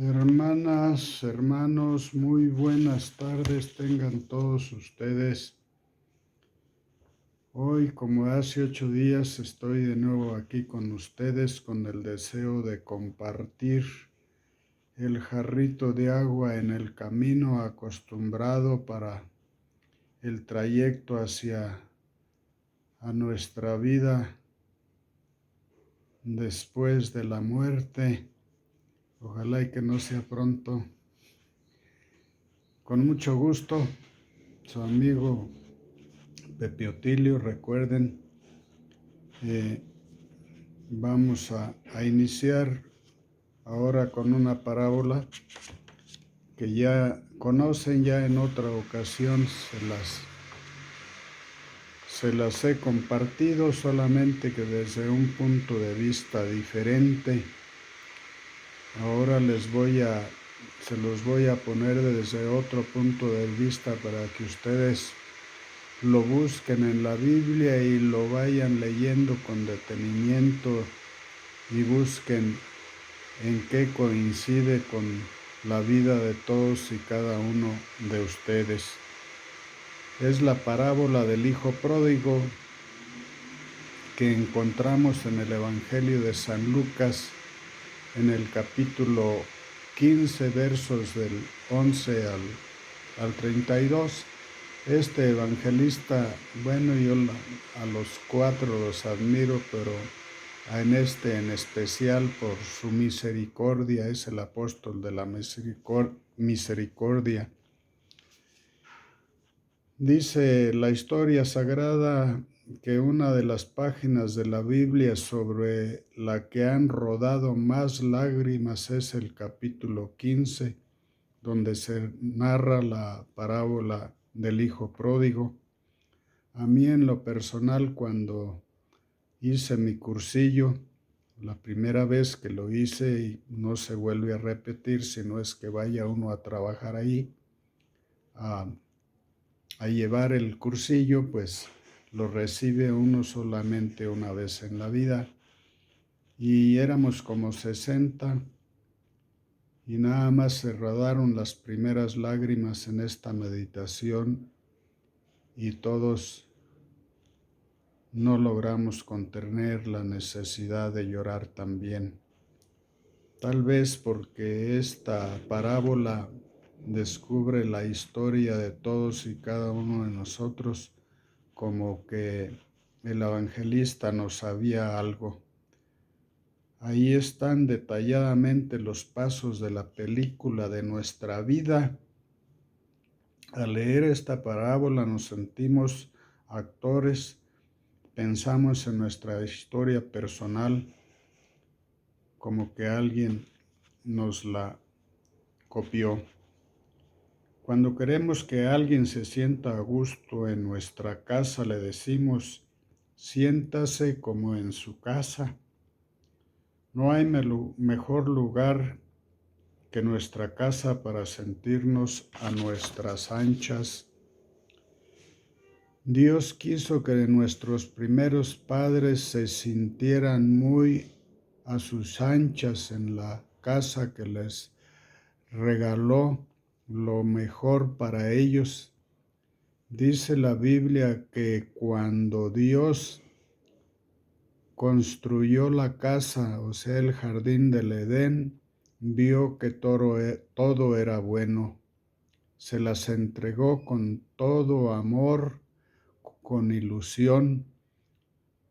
Hermanas, hermanos, muy buenas tardes tengan todos ustedes. Hoy, como hace 8 días, estoy de nuevo aquí con ustedes con el deseo de compartir el jarrito de agua en el camino acostumbrado para el trayecto hacia a nuestra vida después de la muerte. Ojalá y que no sea pronto. Con mucho gusto, su amigo Pepe Otilio. Recuerden, vamos a iniciar ahora con una parábola que ya conocen, ya en otra ocasión se las he compartido, solamente que desde un punto de vista diferente. Ahora se los voy a poner desde otro punto de vista para que ustedes lo busquen en la Biblia y lo vayan leyendo con detenimiento y busquen en qué coincide con la vida de todos y cada uno de ustedes. Es la parábola del Hijo Pródigo que encontramos en el Evangelio de San Lucas, en el capítulo 15, versos del 11 al 32. Este evangelista, bueno, yo a los cuatro los admiro, pero en este en especial por su misericordia, es el apóstol de la misericordia. Dice la historia sagrada que una de las páginas de la Biblia sobre la que han rodado más lágrimas es el capítulo 15, donde se narra la parábola del Hijo Pródigo. A mí en lo personal, cuando hice mi cursillo, la primera vez que lo hice y no se vuelve a repetir, sino es que vaya uno a trabajar ahí, a llevar el cursillo, pues lo recibe uno solamente una vez en la vida. Y éramos como 60 y nada más se rodaron las primeras lágrimas en esta meditación y todos no logramos contener la necesidad de llorar también. Tal vez porque esta parábola descubre la historia de todos y cada uno de nosotros, como que el evangelista nos sabía algo. Ahí están detalladamente los pasos de la película de nuestra vida. Al leer esta parábola nos sentimos actores, pensamos en nuestra historia personal, como que alguien nos la copió. Cuando queremos que alguien se sienta a gusto en nuestra casa, le decimos: siéntase como en su casa. No hay mejor lugar que nuestra casa para sentirnos a nuestras anchas. Dios quiso que nuestros primeros padres se sintieran muy a sus anchas en la casa que les regaló lo mejor para ellos. Dice la Biblia que cuando Dios construyó la casa, o sea, el jardín del Edén, vio que todo era bueno. Se las entregó con todo amor, con ilusión,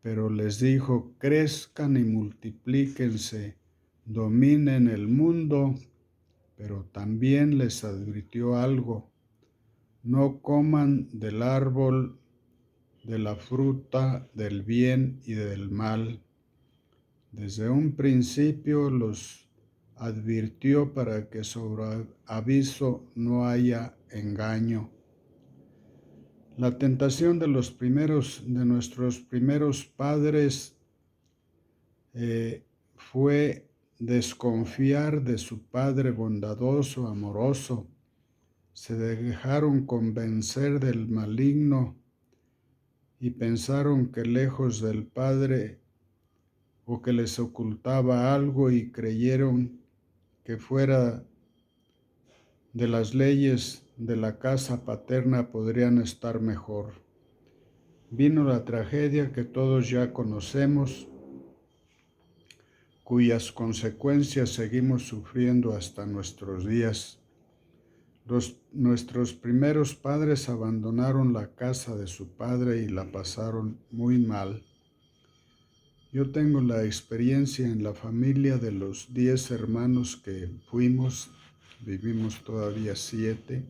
pero les dijo: crezcan y multiplíquense, dominen el mundo, pero también les advirtió algo: no coman del árbol de la fruta del bien y del mal. Desde un principio los advirtió para que sobre aviso no haya engaño. La tentación de nuestros primeros padres fue desconfiar de su Padre bondadoso, amoroso. Se dejaron convencer del maligno y pensaron que lejos del Padre o que les ocultaba algo, y creyeron que fuera de las leyes de la casa paterna podrían estar mejor. Vino la tragedia que todos ya conocemos, cuyas consecuencias seguimos sufriendo hasta nuestros días. Nuestros primeros padres abandonaron la casa de su padre y la pasaron muy mal. Yo tengo la experiencia en la familia de los 10 hermanos que fuimos, vivimos todavía 7.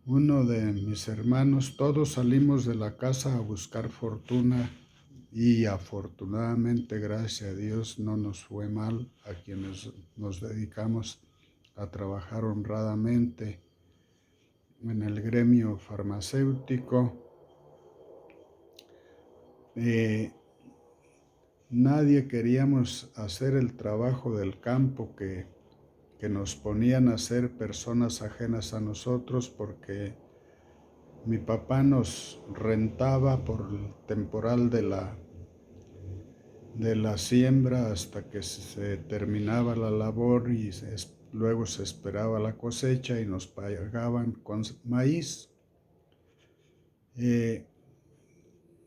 Uno de mis hermanos, todos salimos de la casa a buscar fortuna y afortunadamente, gracias a Dios, no nos fue mal a quienes nos dedicamos a trabajar honradamente en el gremio farmacéutico. Nadie queríamos hacer el trabajo del campo que nos ponían a hacer personas ajenas a nosotros, porque mi papá nos rentaba por el temporal de la siembra hasta que se terminaba la labor y luego se esperaba la cosecha y nos pagaban con maíz.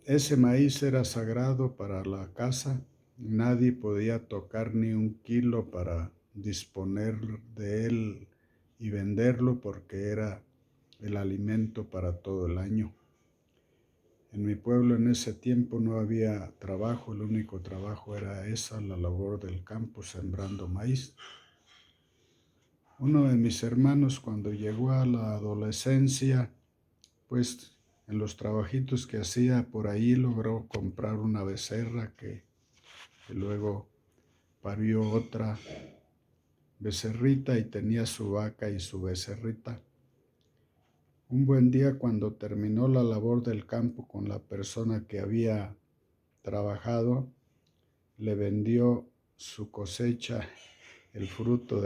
Ese maíz era sagrado para la casa, nadie podía tocar ni un kilo para disponer de él y venderlo porque era el alimento para todo el año. En mi pueblo en ese tiempo no había trabajo, el único trabajo era esa, la labor del campo, sembrando maíz. Uno de mis hermanos, cuando llegó a la adolescencia, pues en los trabajitos que hacía por ahí logró comprar una becerra que luego parió otra becerrita y tenía su vaca y su becerrita. Un buen día, cuando terminó la labor del campo con la persona que había trabajado, le vendió su cosecha, el fruto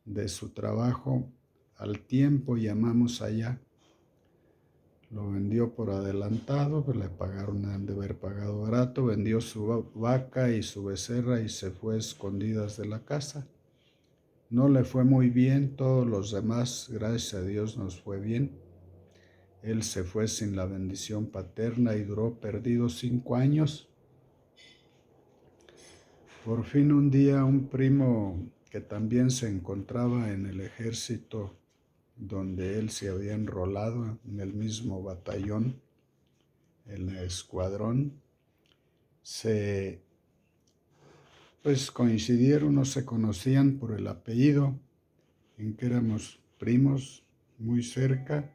de su trabajo, al tiempo, llamamos allá. Lo vendió por adelantado, pues le pagaron, han de haber pagado barato, vendió su vaca y su becerra y se fue a escondidas de la casa. No le fue muy bien, todos los demás, gracias a Dios, nos fue bien. Él se fue sin la bendición paterna y duró perdido 5 años. Por fin un día un primo que también se encontraba en el ejército donde él se había enrolado, en el mismo batallón, en el escuadrón, pues coincidieron, no se conocían por el apellido, en que éramos primos muy cerca,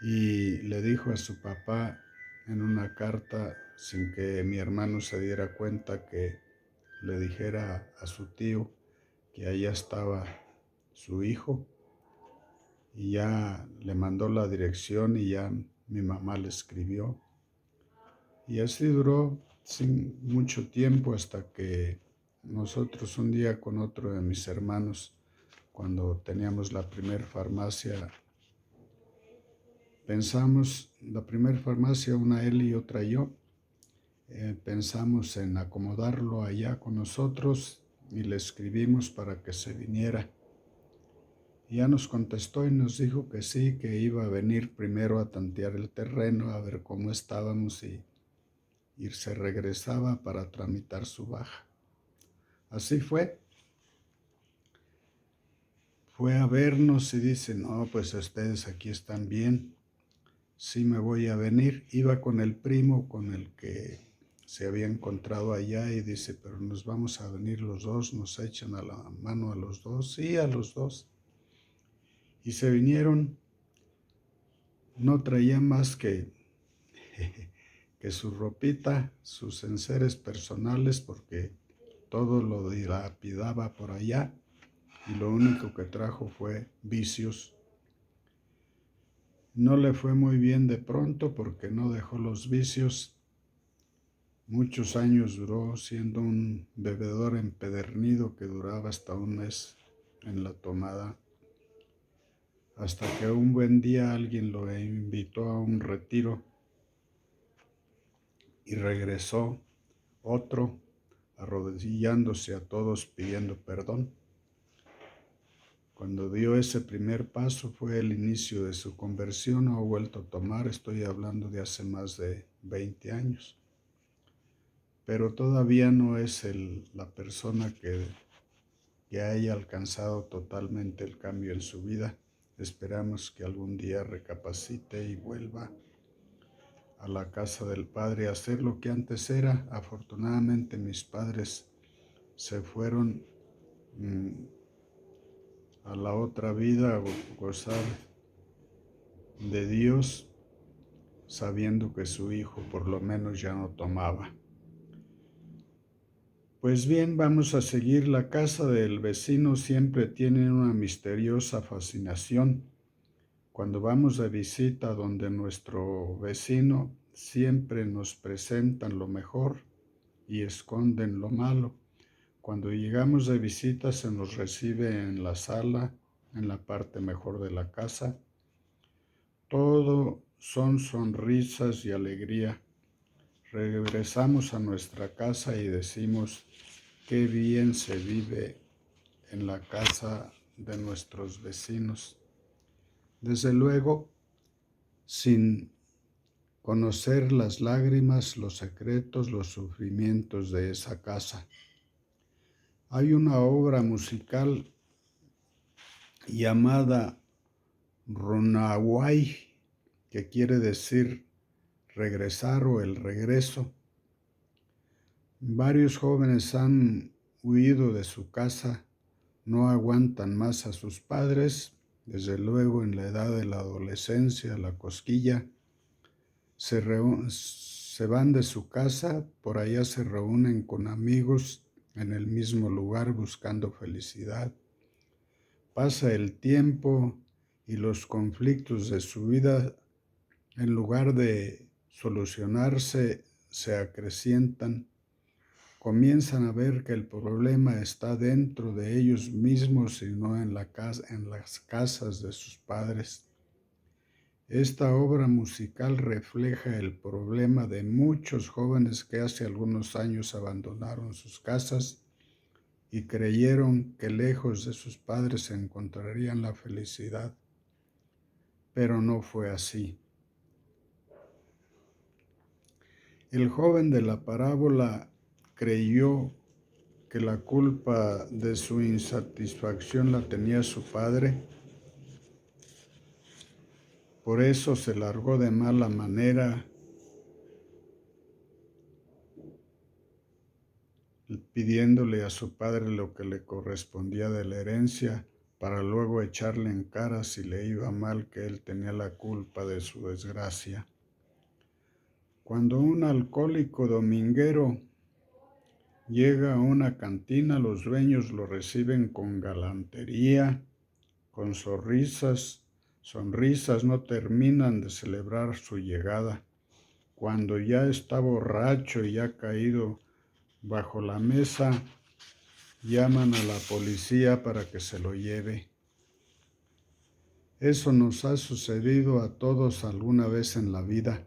y le dijo a su papá en una carta, sin que mi hermano se diera cuenta, que le dijera a su tío que allá estaba su hijo, y ya le mandó la dirección y ya mi mamá le escribió. Y así duró sin mucho tiempo hasta que nosotros un día con otro de mis hermanos, cuando teníamos la primer farmacia, pensamos, la primer farmacia, una él y otra yo, pensamos en acomodarlo allá con nosotros y le escribimos para que se viniera. Y ya nos contestó y nos dijo que sí, que iba a venir primero a tantear el terreno, a ver cómo estábamos y se regresaba para tramitar su baja. Así fue. Fue a vernos y dice, no, pues ustedes aquí están bien, sí me voy a venir. Iba con el primo con el que se había encontrado allá y dice, pero nos vamos a venir los dos, nos echan a la mano a los dos. Sí, a los dos. Y se vinieron, no traían más que su ropita, sus enseres personales, porque todo lo dilapidaba por allá y lo único que trajo fue vicios. No le fue muy bien de pronto porque no dejó los vicios. Muchos años duró siendo un bebedor empedernido que duraba hasta un mes en la tomada, hasta que un buen día alguien lo invitó a un retiro y regresó otro arrodillándose a todos pidiendo perdón. Cuando dio ese primer paso fue el inicio de su conversión, no ha vuelto a tomar, estoy hablando de hace más de 20 años. Pero todavía no es la persona que haya alcanzado totalmente el cambio en su vida. Esperamos que algún día recapacite y vuelva a la casa del Padre a hacer lo que antes era. Afortunadamente mis padres se fueron a la otra vida a gozar de Dios, sabiendo que su hijo por lo menos ya no tomaba. Pues bien, vamos a seguir. La casa del vecino siempre tiene una misteriosa fascinación. Cuando vamos de visita donde nuestro vecino, siempre nos presentan lo mejor y esconden lo malo. Cuando llegamos de visita se nos recibe en la sala, en la parte mejor de la casa. Todo son sonrisas y alegría. Regresamos a nuestra casa y decimos: qué bien se vive en la casa de nuestros vecinos. Desde luego, sin conocer las lágrimas, los secretos, los sufrimientos de esa casa. Hay una obra musical llamada Runaway, que quiere decir regresar o el regreso. Varios jóvenes han huido de su casa, no aguantan más a sus padres, desde luego en la edad de la adolescencia, la cosquilla, se van de su casa, por allá se reúnen con amigos en el mismo lugar buscando felicidad. Pasa el tiempo y los conflictos de su vida, en lugar de solucionarse, se acrecientan. Comienzan a ver que el problema está dentro de ellos mismos y no en las casas de sus padres. Esta obra musical refleja el problema de muchos jóvenes que hace algunos años abandonaron sus casas y creyeron que lejos de sus padres encontrarían la felicidad, pero no fue así. El joven de la parábola creyó que la culpa de su insatisfacción la tenía su padre. Por eso se largó de mala manera, pidiéndole a su padre lo que le correspondía de la herencia, para luego echarle en cara si le iba mal que él tenía la culpa de su desgracia. Cuando un alcohólico dominguero llega a una cantina, los dueños lo reciben con galantería, con sonrisas no terminan de celebrar su llegada. Cuando ya está borracho y ha caído bajo la mesa, llaman a la policía para que se lo lleve. Eso nos ha sucedido a todos alguna vez en la vida.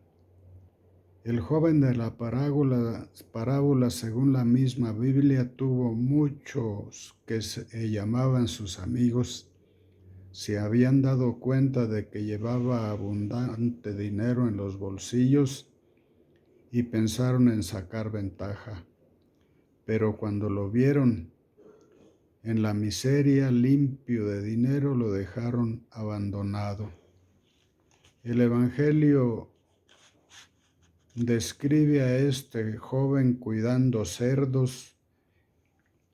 El joven de la parábola, según la misma Biblia, tuvo muchos que se llamaban sus amigos. Se habían dado cuenta de que llevaba abundante dinero en los bolsillos y pensaron en sacar ventaja. Pero cuando lo vieron en la miseria, limpio de dinero, lo dejaron abandonado. El Evangelio describe a este joven cuidando cerdos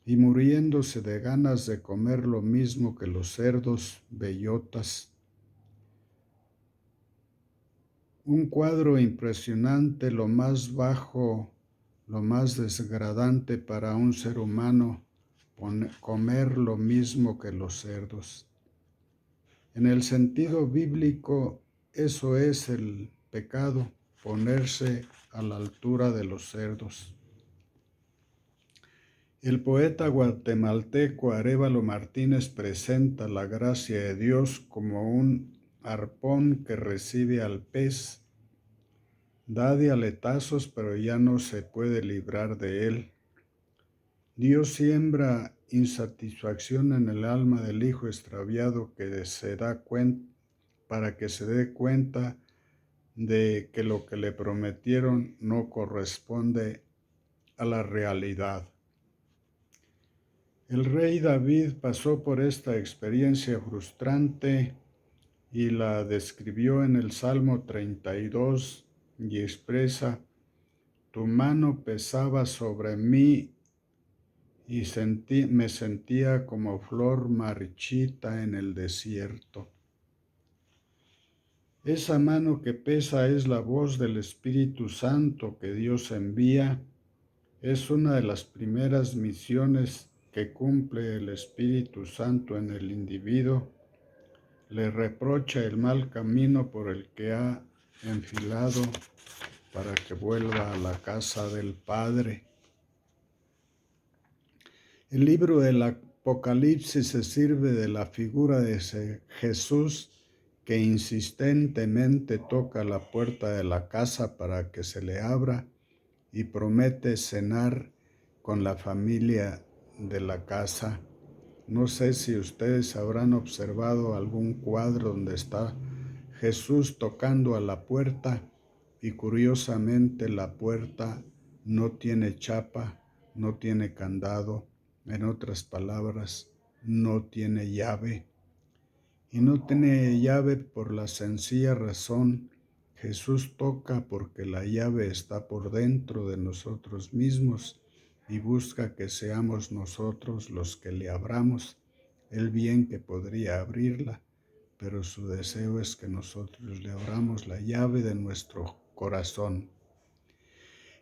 y muriéndose de ganas de comer lo mismo que los cerdos, bellotas. Un cuadro impresionante, lo más bajo, lo más degradante para un ser humano, comer lo mismo que los cerdos. En el sentido bíblico, eso es el pecado, ponerse a la altura de los cerdos. El poeta guatemalteco Arévalo Martínez presenta la gracia de Dios como un arpón que recibe al pez, da de aletazos pero ya no se puede librar de él. Dios siembra insatisfacción en el alma del hijo extraviado para que se dé cuenta de que lo que le prometieron no corresponde a la realidad. El rey David pasó por esta experiencia frustrante y la describió en el Salmo 32 y expresa: tu mano pesaba sobre mí y me sentía como flor marchita en el desierto. Esa mano que pesa es la voz del Espíritu Santo que Dios envía. Es una de las primeras misiones que cumple el Espíritu Santo en el individuo. Le reprocha el mal camino por el que ha enfilado para que vuelva a la casa del Padre. El libro del Apocalipsis se sirve de la figura de Jesús que insistentemente toca la puerta de la casa para que se le abra y promete cenar con la familia de la casa. No sé si ustedes habrán observado algún cuadro donde está Jesús tocando a la puerta y curiosamente la puerta no tiene chapa, no tiene candado, en otras palabras, no tiene llave. Y no tiene llave por la sencilla razón: Jesús toca porque la llave está por dentro de nosotros mismos y busca que seamos nosotros los que le abramos. Él bien que podría abrirla, pero su deseo es que nosotros le abramos la llave de nuestro corazón.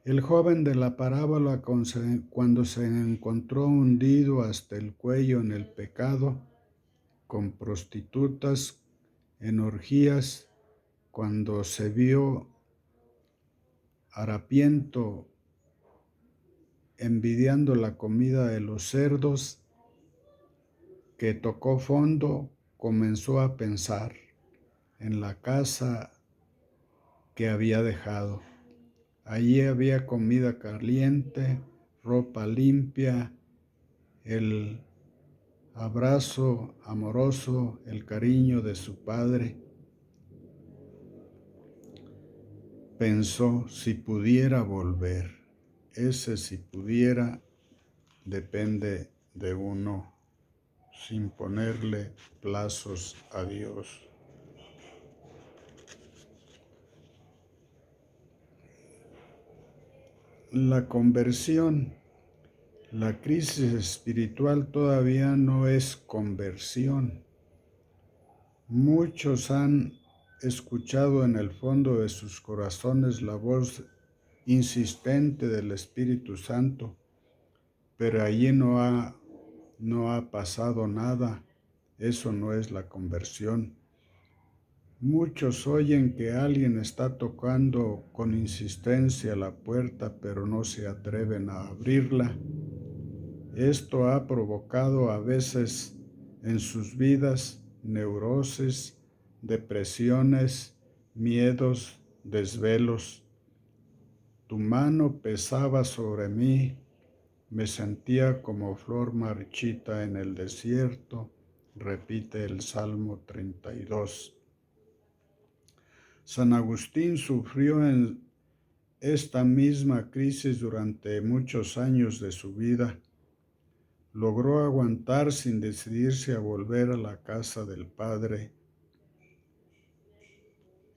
El joven de la parábola, cuando se encontró hundido hasta el cuello en el pecado, con prostitutas, en orgías, cuando se vio harapiento, envidiando la comida de los cerdos, que tocó fondo, comenzó a pensar en la casa que había dejado. Allí había comida caliente, ropa limpia, el abrazo amoroso, el cariño de su padre. Pensó, si pudiera volver. Ese si pudiera depende de uno, sin ponerle plazos a Dios. La conversión, la crisis espiritual todavía no es conversión. Muchos han escuchado en el fondo de sus corazones la voz insistente del Espíritu Santo, pero allí no ha pasado nada. Eso no es la conversión. Muchos oyen que alguien está tocando con insistencia la puerta, pero no se atreven a abrirla. Esto ha provocado a veces en sus vidas neurosis, depresiones, miedos, desvelos. Tu mano pesaba sobre mí, me sentía como flor marchita en el desierto, repite el Salmo 32. San Agustín sufrió en esta misma crisis durante muchos años de su vida. Logró aguantar sin decidirse a volver a la casa del Padre.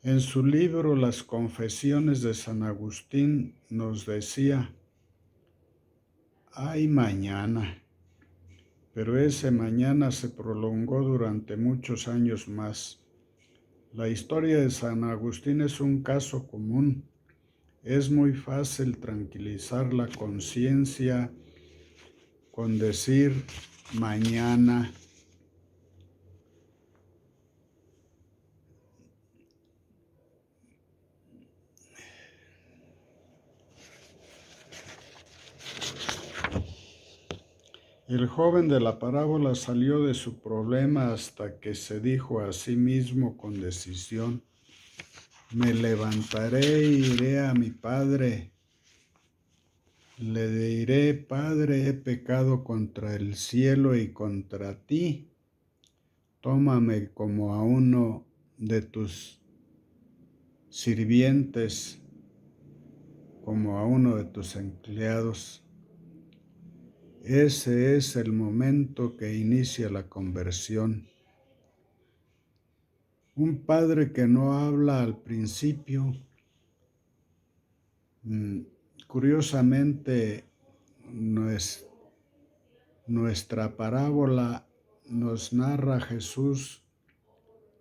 En su libro Las Confesiones de San Agustín nos decía: hay mañana, pero ese mañana se prolongó durante muchos años más. La historia de San Agustín es un caso común. Es muy fácil tranquilizar la conciencia con decir mañana. El joven de la parábola salió de su problema hasta que se dijo a sí mismo con decisión: me levantaré e iré a mi padre. Le diré: Padre, he pecado contra el cielo y contra ti. Tómame como a uno de tus sirvientes, como a uno de tus empleados. Ese es el momento que inicia la conversión. Un padre que no habla al principio, curiosamente, nuestra parábola nos narra Jesús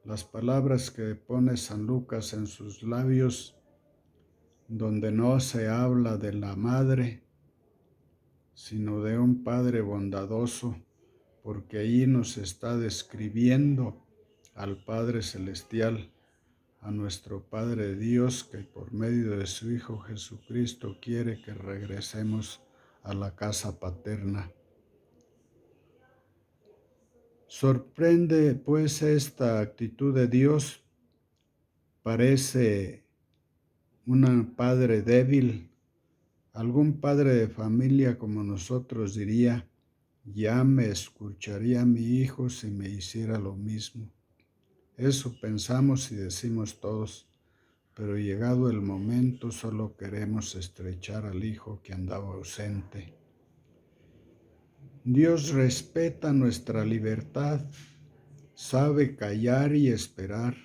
las palabras que pone San Lucas en sus labios, donde no se habla de la madre, sino de un Padre bondadoso, porque ahí nos está describiendo al Padre Celestial, a nuestro Padre Dios, que por medio de su Hijo Jesucristo quiere que regresemos a la casa paterna. Sorprende pues esta actitud de Dios. Parece un padre débil. Algún padre de familia como nosotros diría: ya me escucharía mi hijo si me hiciera lo mismo. Eso pensamos y decimos todos, pero llegado el momento solo queremos estrechar al hijo que andaba ausente. Dios respeta nuestra libertad, sabe callar y esperar.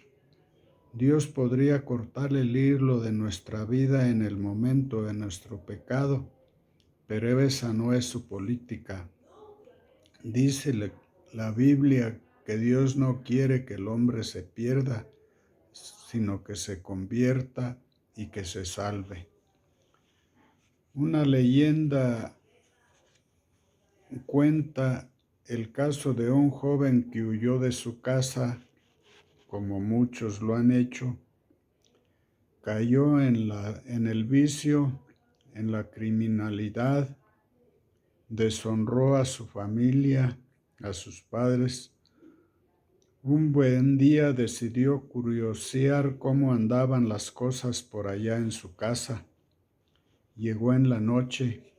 Dios podría cortar el hilo de nuestra vida en el momento de nuestro pecado, pero esa no es su política. Dice la Biblia que Dios no quiere que el hombre se pierda, sino que se convierta y que se salve. Una leyenda cuenta el caso de un joven que huyó de su casa, como muchos lo han hecho. Cayó en el vicio, en la criminalidad, deshonró a su familia, a sus padres. Un buen día decidió curiosear cómo andaban las cosas por allá en su casa. Llegó en la noche.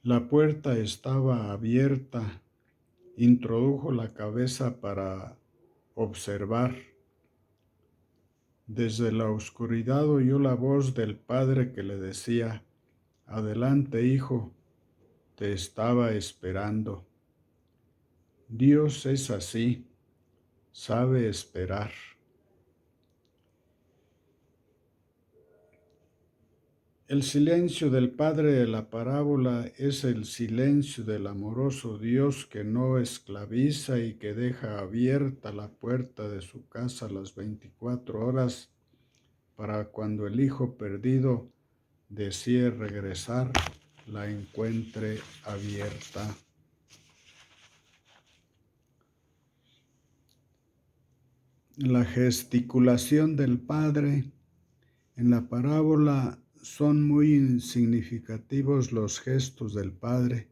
La puerta estaba abierta. Introdujo la cabeza para observar. Desde la oscuridad oyó la voz del padre que le decía: adelante, hijo, te estaba esperando. Dios es así, sabe esperar. El silencio del padre de la parábola es el silencio del amoroso Dios que no esclaviza y que deja abierta la puerta de su casa las 24 horas para cuando el hijo perdido desee regresar, la encuentre abierta. La gesticulación del Padre. En la parábola son muy significativos los gestos del Padre.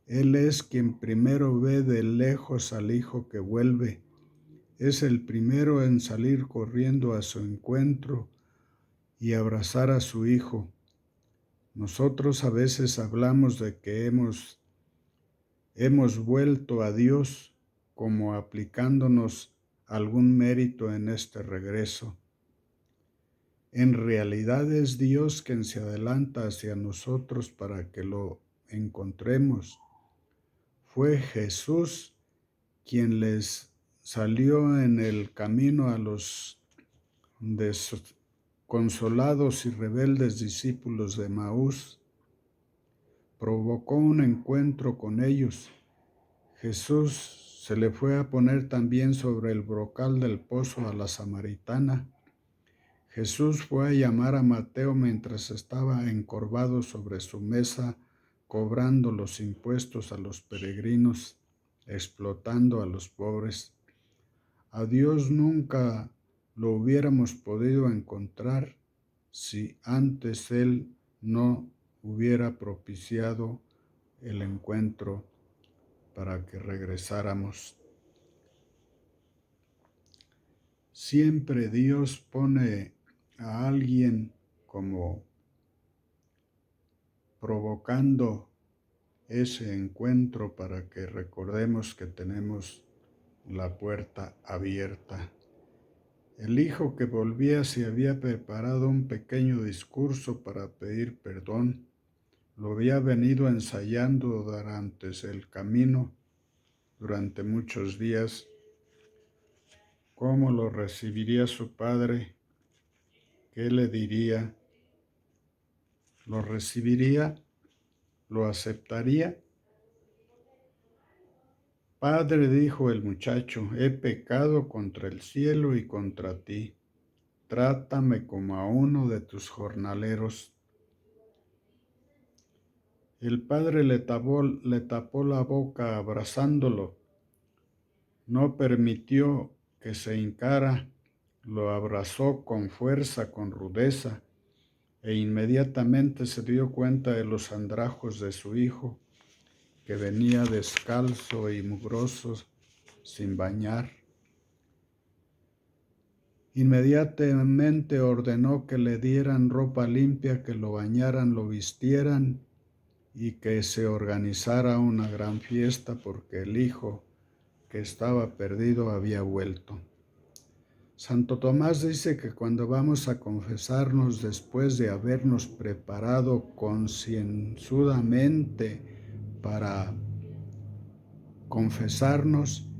Él es quien primero ve de lejos al hijo que vuelve. Es el primero en salir corriendo a su encuentro y abrazar a su hijo. Nosotros a veces hablamos de que hemos vuelto a Dios como aplicándonos algún mérito en este regreso. En realidad es Dios quien se adelanta hacia nosotros para que lo encontremos. Fue Jesús quien les salió en el camino a los desconsolados y rebeldes discípulos de Maús. Provocó un encuentro con ellos. Jesús se le fue a poner también sobre el brocal del pozo a la samaritana. Jesús fue a llamar a Mateo mientras estaba encorvado sobre su mesa, cobrando los impuestos a los peregrinos, explotando a los pobres. A Dios nunca lo hubiéramos podido encontrar si antes Él no hubiera propiciado el encuentro para que regresáramos. Siempre Dios pone a alguien como provocando ese encuentro para que recordemos que tenemos la puerta abierta. El hijo que volvía se había preparado un pequeño discurso para pedir perdón. Lo había venido ensayando durante el camino, durante muchos días. ¿Cómo lo recibiría su padre? ¿Qué le diría? ¿Lo recibiría? ¿Lo aceptaría? Padre, dijo el muchacho, he pecado contra el cielo y contra ti. Trátame como a uno de tus jornaleros. El padre le tapó la boca abrazándolo. No permitió que se hincara, lo abrazó con fuerza, con rudeza, e inmediatamente se dio cuenta de los andrajos de su hijo, que venía descalzo y mugroso, sin bañar. Inmediatamente ordenó que le dieran ropa limpia, que lo bañaran, lo vistieran y que se organizara una gran fiesta porque el hijo que estaba perdido había vuelto. Santo Tomás dice que cuando vamos a confesarnos después de habernos preparado concienzudamente para confesarnos,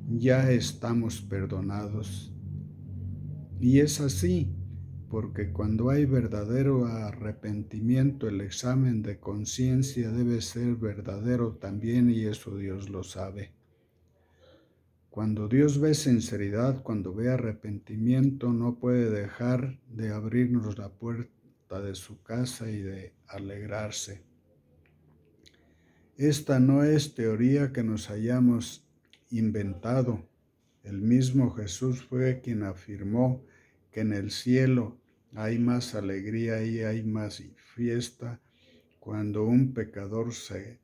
ya estamos perdonados. Y es así, porque cuando hay verdadero arrepentimiento, el examen de conciencia debe ser verdadero también, y eso Dios lo sabe. Cuando Dios ve sinceridad, cuando ve arrepentimiento, no puede dejar de abrirnos la puerta de su casa y de alegrarse. Esta no es teoría que nos hayamos inventado. El mismo Jesús fue quien afirmó que en el cielo hay más alegría y hay más fiesta cuando un pecador se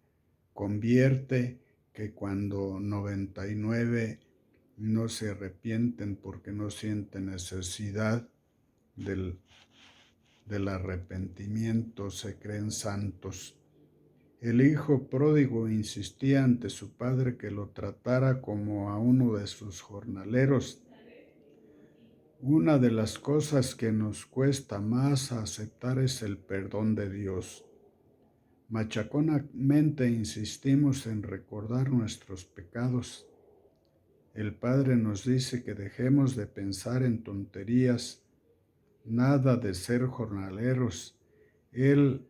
convierte que cuando 99 no se arrepienten porque no sienten necesidad del arrepentimiento, se creen santos. El hijo pródigo insistía ante su padre que lo tratara como a uno de sus jornaleros. Una de las cosas que nos cuesta más aceptar es el perdón de Dios. Machaconamente insistimos en recordar nuestros pecados. El Padre nos dice que dejemos de pensar en tonterías, nada de ser jornaleros. Él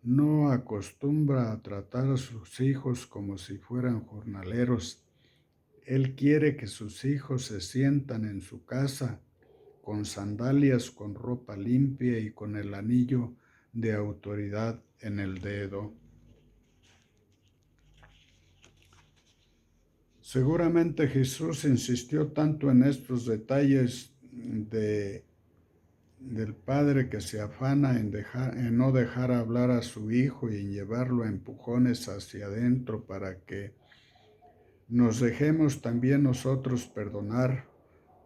no acostumbra a tratar a sus hijos como si fueran jornaleros. Él quiere que sus hijos se sientan en su casa con sandalias, con ropa limpia y con el anillo de autoridad en el dedo. Seguramente Jesús insistió tanto en estos detalles del padre que se afana en no dejar hablar a su hijo y en llevarlo a empujones hacia adentro para que nos dejemos también nosotros perdonar,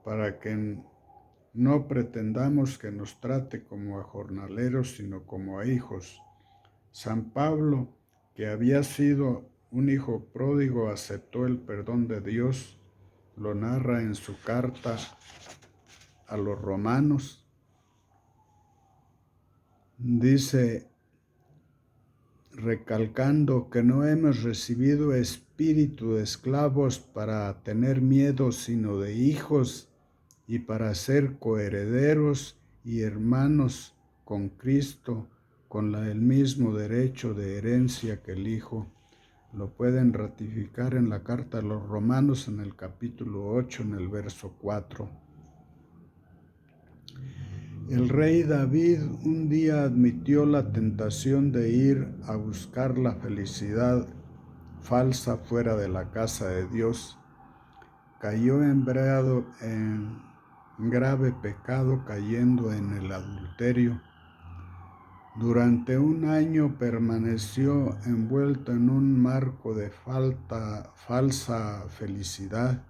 para que no pretendamos que nos trate como a jornaleros, sino como a hijos. San Pablo, que había sido un hijo pródigo, aceptó el perdón de Dios. Lo narra en su carta a los romanos. Dice, recalcando que no hemos recibido espíritu de esclavos para tener miedo, sino de hijos, y para ser coherederos y hermanos con Cristo, con el mismo derecho de herencia que el Hijo. Lo pueden ratificar en la carta a los Romanos en el capítulo 8, en el verso 4. El rey David un día admitió la tentación de ir a buscar la felicidad falsa fuera de la casa de Dios. Cayó embreado en grave pecado, cayendo en el adulterio. Durante un año permaneció envuelto en un marco de falsa felicidad.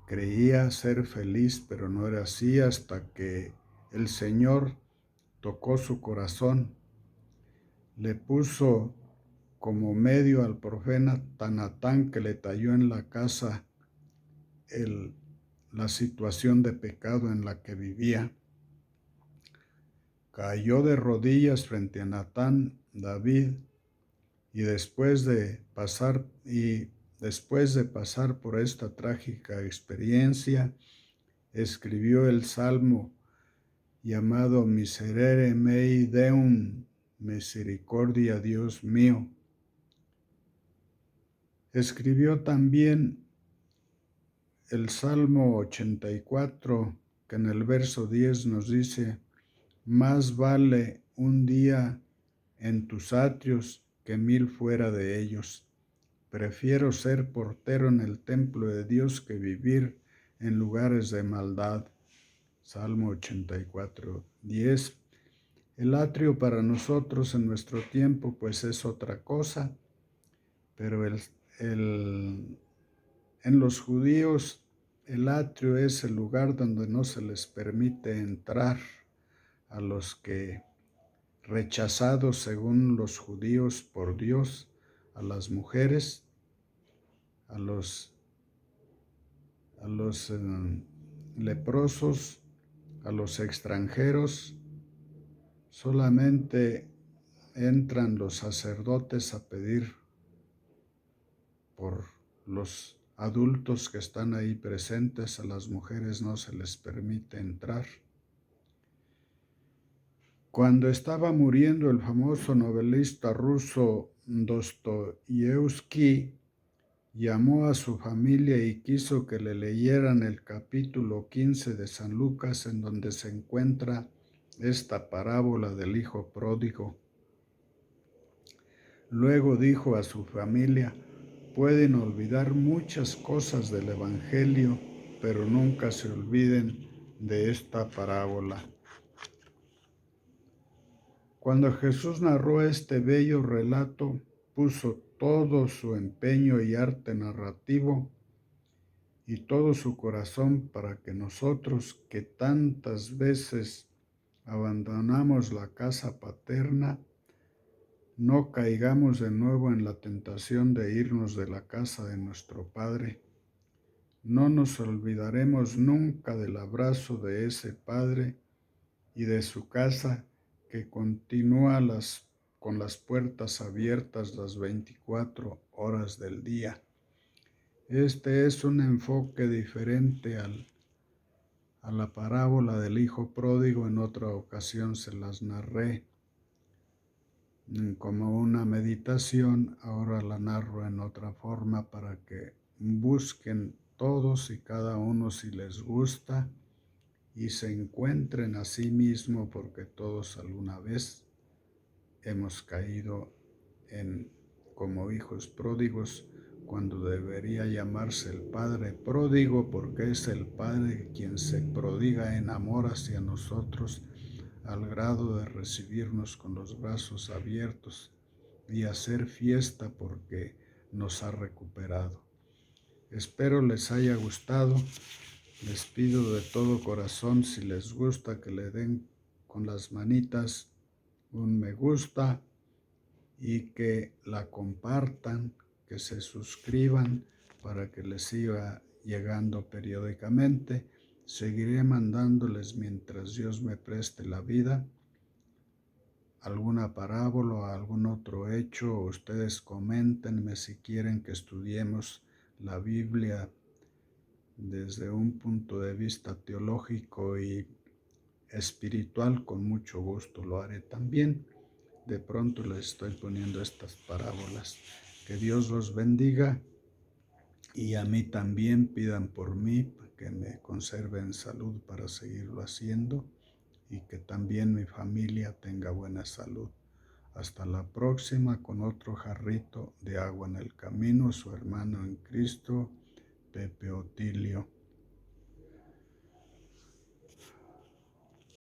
Creía ser feliz, pero no era así, hasta que el Señor tocó su corazón, le puso como medio al profeta Natán, que le talló en la casa la situación de pecado en la que vivía. Cayó de rodillas frente a Natán, David, y después de pasar por esta trágica experiencia, escribió el salmo llamado Miserere mei Deum, misericordia Dios mío. Escribió también el Salmo 84, que en el verso 10 nos dice: más vale un día en tus atrios que 1000 fuera de ellos. Prefiero ser portero en el templo de Dios que vivir en lugares de maldad. Salmo 84, 10. El atrio para nosotros en nuestro tiempo pues es otra cosa, pero en los judíos el atrio es el lugar donde no se les permite entrar a los que, rechazados según los judíos por Dios, a las mujeres, a los leprosos, a los extranjeros. Solamente entran los sacerdotes a pedir por los adultos que están ahí presentes. A las mujeres no se les permite entrar. Cuando estaba muriendo el famoso novelista ruso Dostoyevsky, llamó a su familia y quiso que le leyeran el capítulo 15 de San Lucas, en donde se encuentra esta parábola del hijo pródigo. Luego dijo a su familia: pueden olvidar muchas cosas del Evangelio, pero nunca se olviden de esta parábola. Cuando Jesús narró este bello relato, puso todo su empeño y arte narrativo y todo su corazón para que nosotros, que tantas veces abandonamos la casa paterna, no caigamos de nuevo en la tentación de irnos de la casa de nuestro Padre. No nos olvidaremos nunca del abrazo de ese Padre y de su casa que continúa con las puertas abiertas las 24 horas del día. Este es un enfoque diferente a la parábola del hijo pródigo. En otra ocasión se las narré como una meditación, ahora la narro en otra forma para que busquen todos y cada uno si les gusta y se encuentren a sí mismo, porque todos alguna vez hemos caído como hijos pródigos, cuando debería llamarse el Padre pródigo, porque es el Padre quien se prodiga en amor hacia nosotros, al grado de recibirnos con los brazos abiertos y hacer fiesta porque nos ha recuperado. Espero les haya gustado. Les pido de todo corazón, si les gusta, que le den con las manitas un me gusta y que la compartan, que se suscriban para que les siga llegando periódicamente. Seguiré mandándoles, mientras Dios me preste la vida, alguna parábola o algún otro hecho. Ustedes coméntenme si quieren que estudiemos la Biblia desde un punto de vista teológico y espiritual. Con mucho gusto lo haré también. De pronto les estoy poniendo estas parábolas. Que Dios los bendiga, y a mí también pidan por mí que me conserven salud para seguirlo haciendo, y que también mi familia tenga buena salud. Hasta la próxima, con otro jarrito de agua en el camino. Su hermano en Cristo, Pepe Otilio.